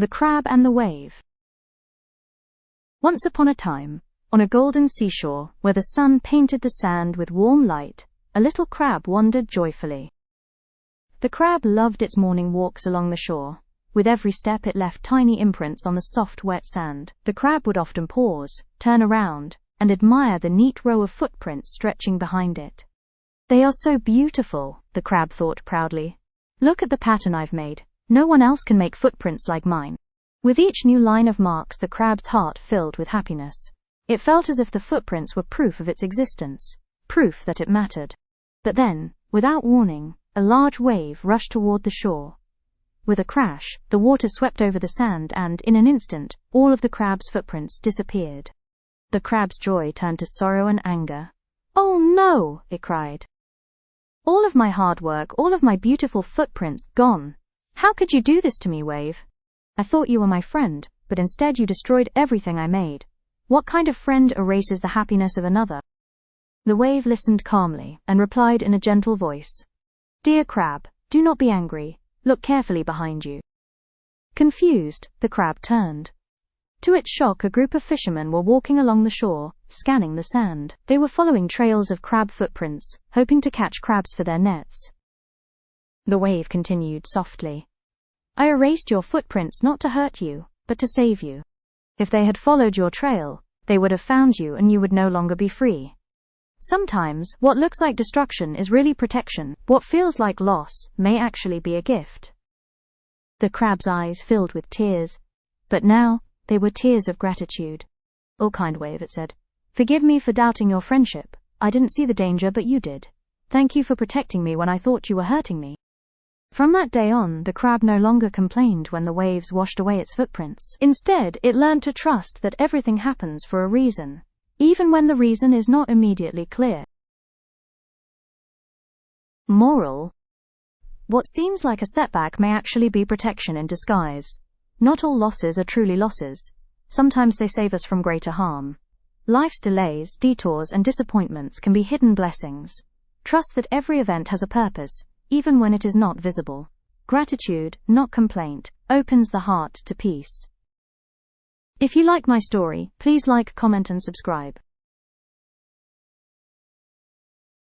The Crab and the Wave. Once upon a time, on a golden seashore where the sun painted the sand with warm light, a little crab wandered joyfully. The crab loved its morning walks along the shore. With every step it left tiny imprints on the soft, wet sand. The crab would often pause, turn around, and admire the neat row of footprints stretching behind it. "They are so beautiful," the crab thought proudly. "Look at the pattern I've made. No one else can make footprints like mine." With each new line of marks, the crab's heart filled with happiness. It felt as if the footprints were proof of its existence, proof that it mattered. But then, without warning, a large wave rushed toward the shore. With a crash, the water swept over the sand and, in an instant, all of the crab's footprints disappeared. The crab's joy turned to sorrow and anger. "Oh no!" it cried. "All of my hard work, all of my beautiful footprints, gone. How could you do this to me, wave? I thought you were my friend, but instead you destroyed everything I made. What kind of friend erases the happiness of another?" The wave listened calmly and replied in a gentle voice, "Dear crab, do not be angry. Look carefully behind you." Confused, the crab turned. To its shock, a group of fishermen were walking along the shore, scanning the sand. They were following trails of crab footprints, hoping to catch crabs for their nets. The wave continued softly, "I erased your footprints not to hurt you, but to save you. If they had followed your trail, they would have found you and you would no longer be free. Sometimes, what looks like destruction is really protection. What feels like loss may actually be a gift." The crab's eyes filled with tears, but now they were tears of gratitude. "Oh, kind wave," it said, "forgive me for doubting your friendship. I didn't see the danger, but you did. Thank you for protecting me when I thought you were hurting me." From that day on, the crab no longer complained when the waves washed away its footprints. Instead, it learned to trust that everything happens for a reason, even when the reason is not immediately clear. Moral: what seems like a setback may actually be protection in disguise. Not all losses are truly losses. Sometimes they save us from greater harm. Life's delays, detours, and disappointments can be hidden blessings. Trust that every event has a purpose, even when it is not visible. Gratitude, not complaint, opens the heart to peace. If you like my story, please like, comment, and subscribe.